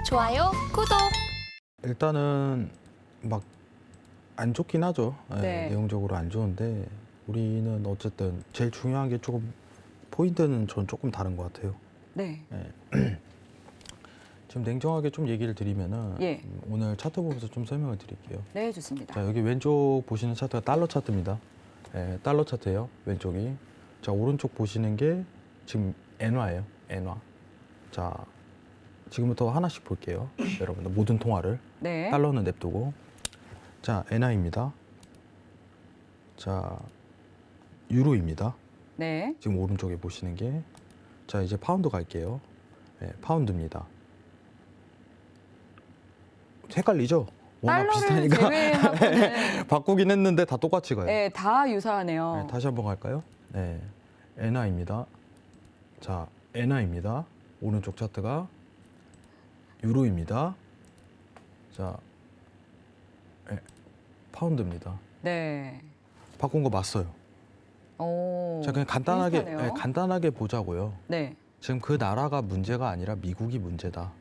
좋아요, 구독. 일단은 막 안 좋긴 하죠. 예, 네. 내용적으로 안 좋은데 우리는 어쨌든 제일 중요한 게 조금 포인트는 전 조금 다른 것 같아요. 네. 지금 냉정하게 좀 얘기를 드리면은 예. 오늘 차트 보면서 좀 설명을 드릴게요. 네, 좋습니다. 자, 여기 왼쪽 보시는 차트가 달러 차트입니다. 예, 달러 차트예요. 왼쪽이. 자, 오른쪽 보시는 게 지금 엔화예요. 엔화. 자, 지금부터 하나씩 볼게요. 여러분들 모든 통화를. 네. 달러는 냅두고. 자, 엔화입니다. 자, 유로입니다. 네. 지금 오른쪽에 보시는 게. 자, 이제 파운드 갈게요. 네, 파운드입니다. 헷갈리죠? 워낙 달러를 비슷하니까 제외하고는 바꾸긴 했는데 다 똑같이 가요. 네, 다 유사하네요. 네, 다시 한번 갈까요? 네, 엔화입니다. 자, 엔화입니다. 오른쪽 차트가 유로입니다. 자, 네, 파운드입니다. 네. 바꾼 거 맞어요. 오. 자, 그냥 간단하게 비슷하네요. 간단하게 보자고요. 네. 지금 그 나라가 문제가 아니라 미국이 문제다.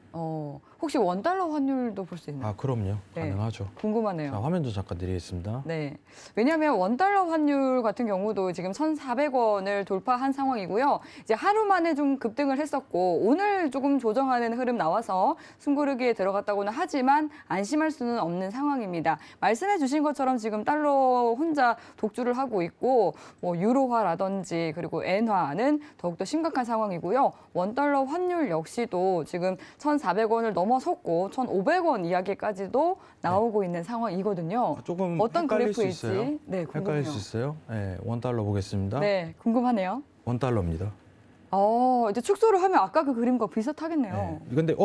혹시 원달러 환율도 볼 수 있나요? 아, 그럼요. 네. 가능하죠. 궁금하네요. 자, 화면 좀 잠깐 드리겠습니다. 네. 왜냐하면 원달러 환율 같은 경우도 지금 1,400원을 돌파한 상황이고요. 이제 하루 만에 좀 급등을 했었고 오늘 조금 조정하는 흐름 나와서 숨고르기에 들어갔다고는 하지만 안심할 수는 없는 상황입니다. 말씀해 주신 것처럼 지금 달러 혼자 독주를 하고 있고 뭐 유로화라든지 그리고 엔화는 더욱더 심각한 상황이고요. 원달러 환율 역시도 지금 1,400원을 넘어섰고 1,500원 이야기까지도 나오고 있는 상황이거든요. 조금 어떤 헷갈릴 수 그래프일지 있어요. 네, 헷갈릴 궁금해요. 수 있어요. 네, 원달러 보겠습니다. 네, 궁금하네요. 원달러입니다. 이제 축소를 하면 아까 그 그림과 비슷하겠네요. 네. 근데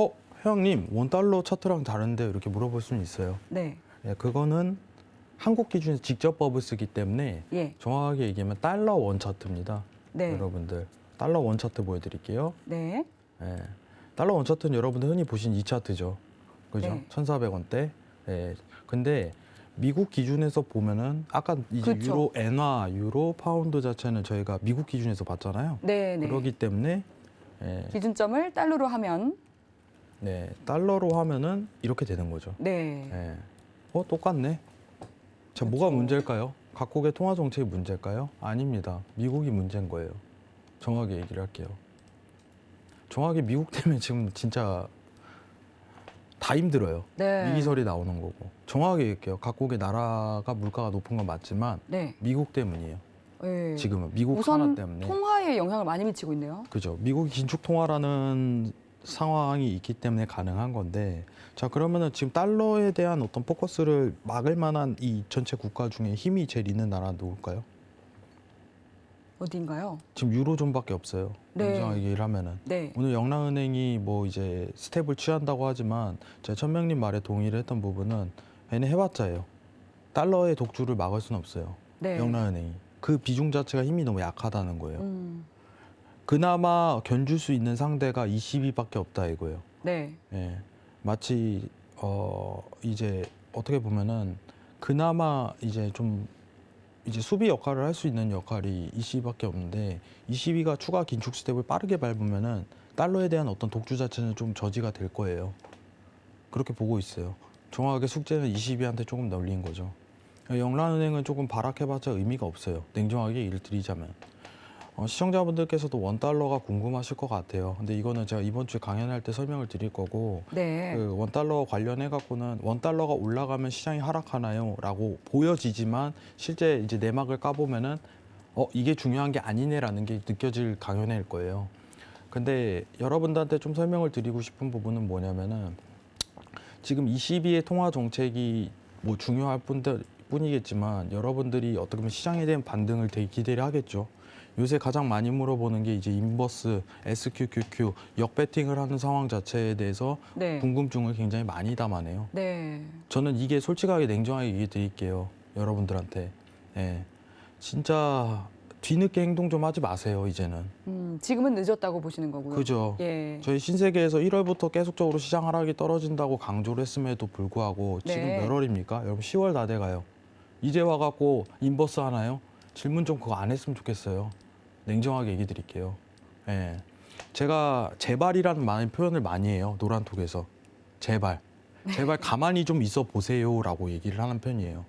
형님 원달러 차트랑 다른데 이렇게 물어볼 수는 있어요. 네. 네, 그거는 한국 기준에서 직접 법을 쓰기 때문에 예. 정확하게 얘기하면 달러 원 차트입니다. 네. 여러분들 달러 원 차트 보여드릴게요. 네. 네. 달러 원 차트는 여러분들 흔히 보신 이 차트죠. 그죠? 네. 1,400원대. 네. 근데 미국 기준에서 보면은 아까 이제 그쵸. 유로, 엔화, 유로, 파운드 자체는 저희가 미국 기준에서 봤잖아요. 네, 네. 그렇기 때문에 기준점을 달러로 하면 네, 달러로 하면은 이렇게 되는 거죠. 네. 네. 똑같네. 자, 뭐가 그쵸. 문제일까요? 각국의 통화 정책이 문제일까요? 아닙니다. 미국이 문제인 거예요. 정확하게 얘기를 할게요. 정확히 미국 때문에 지금 진짜 다 힘들어요. 네. 위기설이 나오는 거고. 정확하게 얘기할게요. 각국의 나라가 물가가 높은 건 맞지만 네. 미국 때문이에요. 네. 지금은 미국 우선 하나 때문에. 통화에 영향을 많이 미치고 있네요. 그죠. 미국이 긴축 통화라는 상황이 있기 때문에 가능한 건데, 자, 그러면은 지금 달러에 대한 어떤 포커스를 막을 만한 이 전체 국가 중에 힘이 제일 있는 나라는 누굴까요? 어디인가요? 지금 유로존밖에 없어요. 네. 냉정하게 얘기를 하면은. 네. 오늘 영랑은행이 뭐 이제 스텝을 취한다고 하지만 제가 천명님 말에 동의를 했던 부분은 얘는 해봤자예요. 달러의 독주를 막을 수는 없어요. 네. 영랑은행이. 그 비중 자체가 힘이 너무 약하다는 거예요. 음. 그나마 견줄 수 있는 상대가 ECB밖에 없다 이거예요. 네. 예. 마치 이제 어떻게 보면은 그나마 이제 좀 이제 수비 역할을 할 수 있는 역할이 ECB밖에 없는데 ECB가 추가 긴축 스텝을 빠르게 밟으면은 달러에 대한 어떤 독주 자체는 좀 저지가 될 거예요. 그렇게 보고 있어요. 정확하게 숙제는 ECB한테 조금 널린 거죠. 영란은행은 조금 발악해봤자 의미가 없어요. 냉정하게 얘기를 드리자면. 시청자분들께서도 원달러가 궁금하실 것 같아요. 근데 이거는 제가 이번 주에 강연할 때 설명을 드릴 거고 네. 그 원달러 관련해 갖고는 원달러가 올라가면 시장이 하락하나요? 라고 보여지지만 실제 이제 내막을 까보면은 이게 중요한 게 아니네라는 게 느껴질 강연일 거예요. 근데 여러분들한테 좀 설명을 드리고 싶은 부분은 뭐냐면은 지금 ECB의 통화 정책이 뭐 중요할 뿐이겠지만 여러분들이 어떻게 보면 시장에 대한 반등을 되게 기대를 하겠죠. 요새 가장 많이 물어보는 게 이제 인버스, SQQQ, 역배팅을 하는 상황 자체에 대해서 네. 궁금증을 굉장히 많이 담아내요. 네. 저는 이게 솔직하게 냉정하게 얘기해 드릴게요. 여러분들한테. 예. 진짜 뒤늦게 행동 좀 하지 마세요, 이제는. 지금은 늦었다고 보시는 거고요. 그죠. 예. 저희 신세계에서 1월부터 계속적으로 시장 하락이 떨어진다고 강조를 했음에도 불구하고 지금 네. 몇 월입니까? 여러분 10월 다 돼가요. 이제 와갖고 인버스 하나요? 질문 좀 그거 안 했으면 좋겠어요. 냉정하게 얘기 드릴게요. 예. 제가 제발이라는 표현을 많이 해요. 노란톡에서. 제발 가만히 좀 있어 보세요라고 얘기를 하는 편이에요.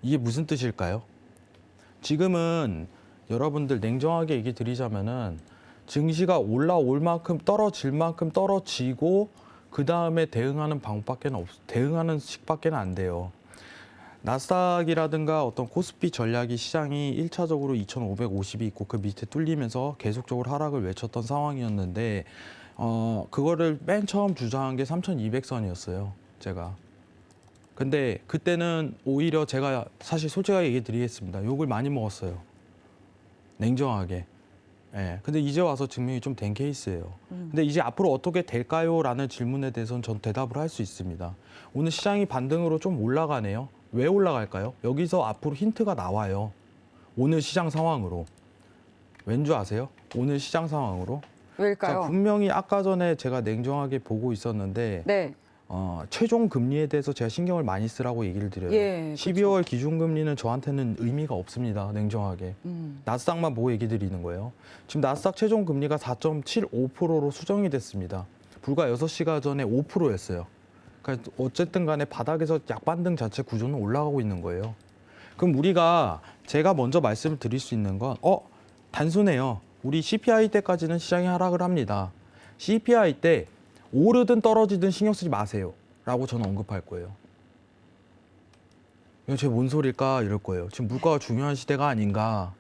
이게 무슨 뜻일까요? 지금은 여러분들 냉정하게 얘기 드리자면은 증시가 올라올 만큼 떨어질 만큼 떨어지고 그 다음에 대응하는 대응하는 식밖에는 안 돼요. 나스닥이라든가 어떤 코스피 전략이 시장이 1차적으로 2,550이 있고 그 밑에 뚫리면서 계속적으로 하락을 외쳤던 상황이었는데 그거를 맨 처음 주장한 게 3,200선이었어요. 제가. 근데 그때는 오히려 제가 사실 솔직하게 얘기 드리겠습니다. 욕을 많이 먹었어요. 냉정하게. 예. 근데 이제 와서 증명이 좀 된 케이스예요. 근데 이제 앞으로 어떻게 될까요? 라는 질문에 대해서는 전 대답을 할 수 있습니다. 오늘 시장이 반등으로 좀 올라가네요. 왜 올라갈까요? 여기서 앞으로 힌트가 나와요. 오늘 시장 상황으로. 왠지 아세요? 오늘 시장 상황으로. 자, 왜일까요? 분명히 아까 전에 제가 냉정하게 보고 있었는데 네. 최종 금리에 대해서 제가 신경을 많이 쓰라고 얘기를 드려요. 예, 12월 기준금리는 저한테는 의미가 없습니다. 냉정하게. 음. 나스닥만 보고 얘기 드리는 거예요. 지금 나스닥 최종 금리가 4.75%로 수정이 됐습니다. 불과 6시간 전에 5%였어요. 그러니까 어쨌든 간에 바닥에서 약반등 자체 구조는 올라가고 있는 거예요. 그럼 제가 먼저 말씀을 드릴 수 있는 건 단순해요. 우리 CPI 때까지는 시장이 하락을 합니다. CPI 때 오르든 떨어지든 신경 쓰지 마세요. 라고 저는 언급할 거예요. 이거 쟤 뭔 소릴까? 이럴 거예요. 지금 물가가 중요한 시대가 아닌가.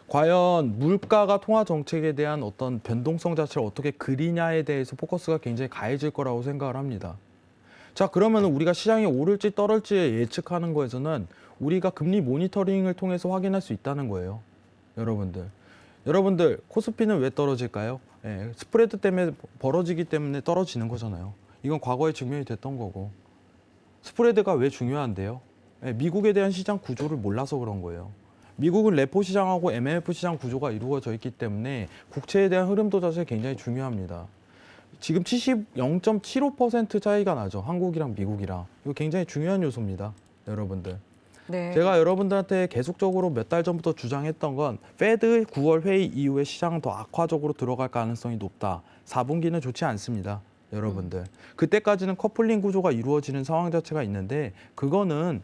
과연 물가가 통화 정책에 대한 어떤 변동성 자체를 어떻게 그리냐에 대해서 포커스가 굉장히 가해질 거라고 생각을 합니다. 자, 그러면 우리가 시장이 오를지 떨을지 예측하는 거에서는 우리가 금리 모니터링을 통해서 확인할 수 있다는 거예요. 여러분들 코스피는 왜 떨어질까요? 스프레드 때문에 벌어지기 때문에 떨어지는 거잖아요. 이건 과거에 증명이 됐던 거고. 스프레드가 왜 중요한데요? 미국에 대한 시장 구조를 몰라서 그런 거예요. 미국은 레포 시장하고 MMF 시장 구조가 이루어져 있기 때문에 국채에 대한 흐름도 자체 굉장히 중요합니다. 지금 0.75% 차이가 나죠. 한국이랑 미국이랑. 이거 굉장히 중요한 요소입니다. 여러분들. 네. 제가 여러분들한테 계속적으로 몇 달 전부터 주장했던 건 페드 9월 회의 이후에 시장은 더 악화적으로 들어갈 가능성이 높다. 4분기는 좋지 않습니다. 여러분들. 그때까지는 커플링 구조가 이루어지는 상황 자체가 있는데 그거는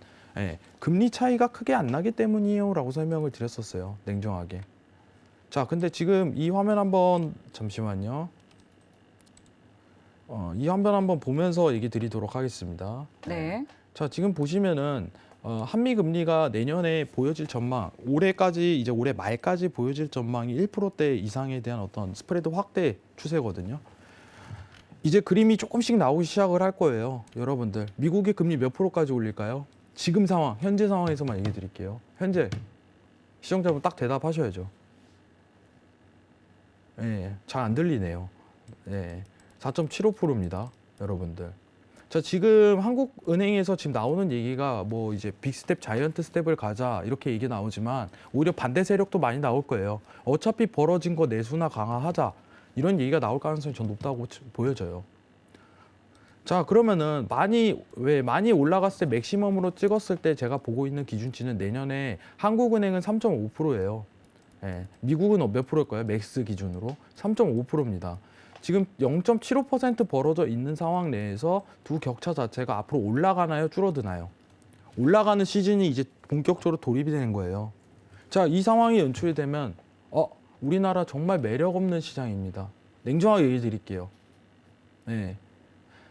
금리 차이가 크게 안 나기 때문이에요. 라고 설명을 드렸었어요. 냉정하게. 자, 근데 지금 이 화면 한번 잠시만요. 이 화면 한번 보면서 얘기 드리도록 하겠습니다. 네. 자, 지금 보시면은 한미 금리가 내년에 보여질 전망, 올해 말까지 보여질 전망이 1%대 이상에 대한 어떤 스프레드 확대 추세거든요. 이제 그림이 조금씩 나오기 시작을 할 거예요. 여러분들, 미국의 금리 몇 프로까지 올릴까요? 지금 상황, 현재 상황에서만 얘기 드릴게요. 현재 시청자분 딱 대답하셔야죠. 잘 안 들리네요. 4.75%입니다. 여러분들. 자, 지금 한국은행에서 지금 나오는 얘기가 뭐 이제 빅스텝, 자이언트 스텝을 가자 이렇게 얘기 나오지만 오히려 반대 세력도 많이 나올 거예요. 어차피 벌어진 거 내수나 강화하자 이런 얘기가 나올 가능성이 전 높다고 보여져요. 자, 그러면은 많이 올라갔을 때 맥시멈으로 찍었을 때 제가 보고 있는 기준치는 내년에 한국은행은 3.5%예요. 미국은 몇 프로일 거예요? 맥스 기준으로 3.5%입니다. 지금 0.75% 벌어져 있는 상황 내에서 두 격차 자체가 앞으로 올라가나요? 줄어드나요? 올라가는 시즌이 이제 본격적으로 돌입이 되는 거예요. 자, 이 상황이 연출이 되면 우리나라 정말 매력 없는 시장입니다. 냉정하게 얘기 드릴게요.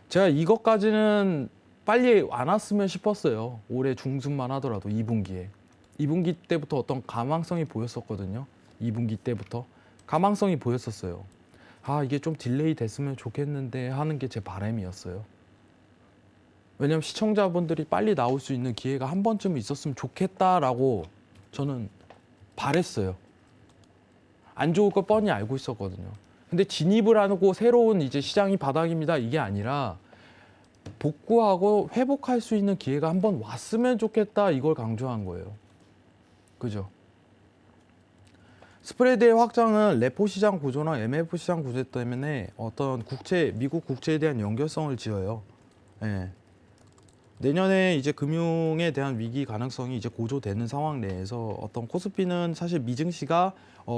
제가 이것까지는 빨리 안 왔으면 싶었어요. 올해 중순만 하더라도 2분기에. 2분기 때부터 어떤 가망성이 보였었거든요. 2분기 때부터. 가망성이 보였었어요. 이게 좀 딜레이 됐으면 좋겠는데 하는 게 제 바람이었어요. 왜냐면 시청자분들이 빨리 나올 수 있는 기회가 한 번쯤 있었으면 좋겠다라고 저는 바랬어요. 안 좋을 걸 뻔히 알고 있었거든요. 근데 진입을 안 하고 새로운 이제 시장이 바닥입니다. 이게 아니라 복구하고 회복할 수 있는 기회가 한 번 왔으면 좋겠다 이걸 강조한 거예요. 그죠? 스프레드의 확장은 레포 시장 구조나 MF 시장 구조 때문에 어떤 미국 국채에 대한 연결성을 지어요. 내년에 이제 금융에 대한 위기 가능성이 이제 고조되는 상황 내에서 어떤 코스피는 사실 미증시가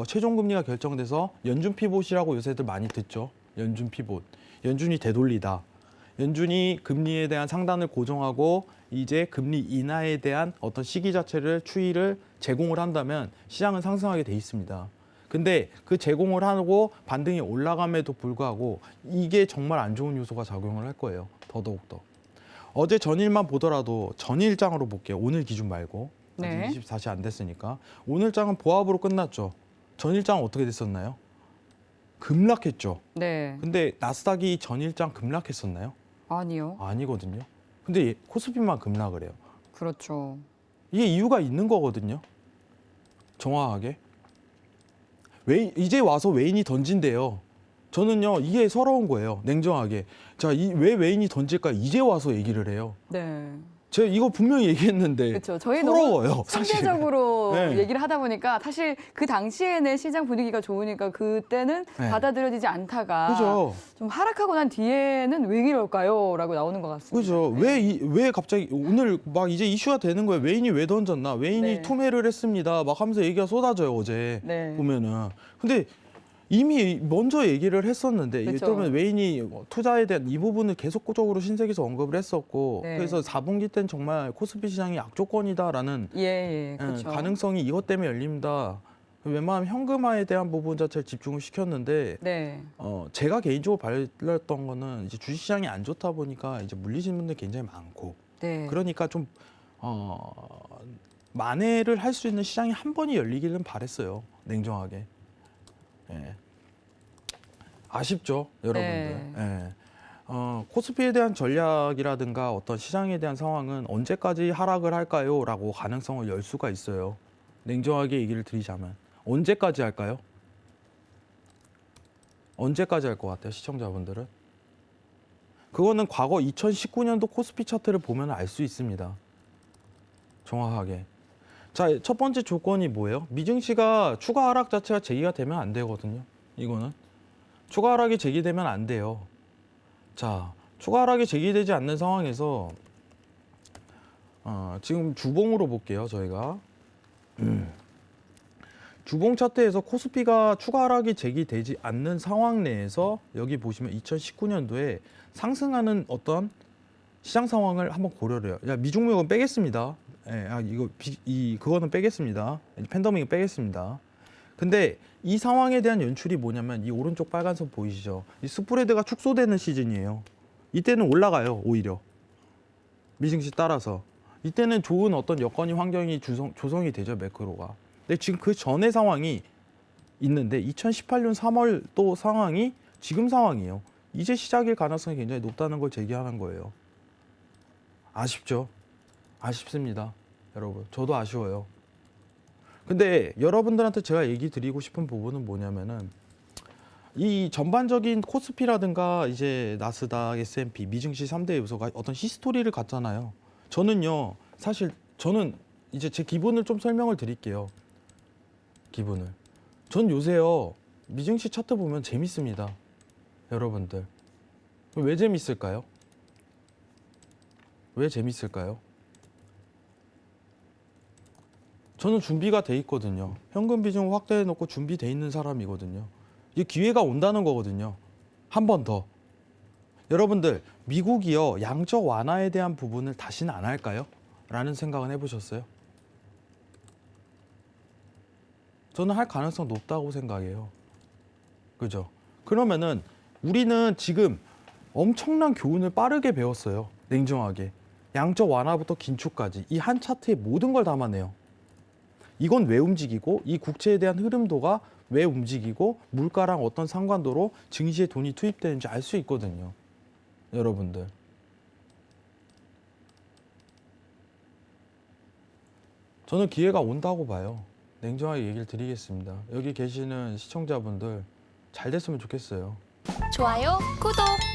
최종 금리가 결정돼서 연준 피봇이라고 요새들 많이 듣죠. 연준 피봇. 연준이 되돌리다. 연준이 금리에 대한 상단을 고정하고 이제 금리 인하에 대한 어떤 시기 자체를 추이를 제공을 한다면 시장은 상승하게 돼 있습니다. 근데 그 제공을 하고 반등이 올라감에도 불구하고 이게 정말 안 좋은 요소가 작용을 할 거예요. 더더욱더. 어제 전일만 보더라도 전일장으로 볼게요. 오늘 기준 말고. 네. 아직 24시 안 됐으니까. 오늘장은 보합으로 끝났죠. 전일장은 어떻게 됐었나요? 급락했죠. 네. 근데 나스닥이 전일장 급락했었나요? 아니요. 아니거든요. 근데 코스피만 급락을 해요. 그렇죠. 이게 이유가 있는 거거든요. 정확하게. 왜 이제 와서 외인이 던진대요. 저는요 이게 서러운 거예요. 냉정하게. 자, 왜 외인이 던질까 이제 와서 얘기를 해요. 네. 제가 이거 분명히 얘기했는데 그렇죠. 저희 서러워요. 너무 사실. 상대적으로 네. 얘기를 하다 보니까 사실 그 당시에는 시장 분위기가 좋으니까 그때는 네. 받아들여지지 않다가 그죠. 좀 하락하고 난 뒤에는 왜 이럴까요? 라고 나오는 것 같습니다. 그죠. 네. 왜 갑자기 오늘 막 이제 이슈가 되는 거예요. 외인이 왜 던졌나? 외인이 네. 투매를 했습니다. 막 하면서 얘기가 쏟아져요 어제 네. 보면은. 근데 이미 먼저 얘기를 했었는데 그쵸. 그러면 외인이 투자에 대한 이 부분을 계속적으로 신세계에서 언급을 했었고 네. 그래서 4분기 때는 정말 코스피 시장이 악조건이다라는 예, 그렇죠. 가능성이 이것 때문에 열립니다. 웬만하면 현금화에 대한 부분 자체를 집중을 시켰는데 네. 제가 개인적으로 발렸던 거는 이제 주식시장이 안 좋다 보니까 이제 물리신 분들 굉장히 많고 네. 그러니까 좀 만회를 할 수 있는 시장이 한 번이 열리기는 바랬어요. 냉정하게. 예. 아쉽죠, 여러분들. 네. 예. 코스피에 대한 전략이라든가 어떤 시장에 대한 상황은 언제까지 하락을 할까요? 라고 가능성을 열 수가 있어요. 냉정하게 얘기를 드리자면. 언제까지 할까요? 언제까지 할 것 같아요, 시청자분들은? 그거는 과거 2019년도 코스피 차트를 보면 알 수 있습니다. 정확하게. 자, 첫 번째 조건이 뭐예요? 미증시가 추가 하락 자체가 제기가 되면 안 되거든요. 이거는. 추가 하락이 제기되면 안 돼요. 자, 추가 하락이 제기되지 않는 상황에서 지금 주봉으로 볼게요, 저희가. 주봉 차트에서 코스피가 추가 하락이 제기되지 않는 상황 내에서 여기 보시면 2019년도에 상승하는 어떤 시장 상황을 한번 고려를 해요. 야, 미중목은 빼겠습니다. 예, 그거는 빼겠습니다. 팬더믹은 빼겠습니다. 근데 이 상황에 대한 연출이 뭐냐면 이 오른쪽 빨간 선 보이시죠? 이 스프레드가 축소되는 시즌이에요. 이때는 올라가요, 오히려. 미증시 따라서. 이때는 좋은 어떤 여건이 환경이 조성이 되죠, 매크로가. 근데 지금 그 전의 상황이 있는데 2018년 3월 또 상황이 지금 상황이에요. 이제 시작일 가능성이 굉장히 높다는 걸 제기하는 거예요. 아쉽죠? 아쉽습니다, 여러분. 저도 아쉬워요. 근데 여러분들한테 제가 얘기 드리고 싶은 부분은 뭐냐면은 이 전반적인 코스피라든가 이제 나스닥, S&P, 미증시 3대 요소가 어떤 히스토리를 갖잖아요. 저는요, 사실 저는 이제 제 기분을 좀 설명을 드릴게요. 기분을. 전 요새요, 미증시 차트 보면 재밌습니다. 여러분들. 왜 재밌을까요? 왜 재밌을까요? 저는 준비가 돼 있거든요. 현금 비중 확대해 놓고 준비돼 있는 사람이거든요. 이게 기회가 온다는 거거든요. 한 번 더. 여러분들, 미국이요, 양적 완화에 대한 부분을 다시는 안 할까요? 라는 생각은 해보셨어요? 저는 할 가능성 높다고 생각해요. 그죠? 그러면은 우리는 지금 엄청난 교훈을 빠르게 배웠어요. 냉정하게. 양적 완화부터 긴축까지 이 한 차트에 모든 걸 담아내요. 이건 왜 움직이고 이 국채에 대한 흐름도가 왜 움직이고 물가랑 어떤 상관도로 증시에 돈이 투입되는지 알 수 있거든요. 여러분들. 저는 기회가 온다고 봐요. 냉정하게 얘기를 드리겠습니다. 여기 계시는 시청자분들 잘 됐으면 좋겠어요. 좋아요, 구독!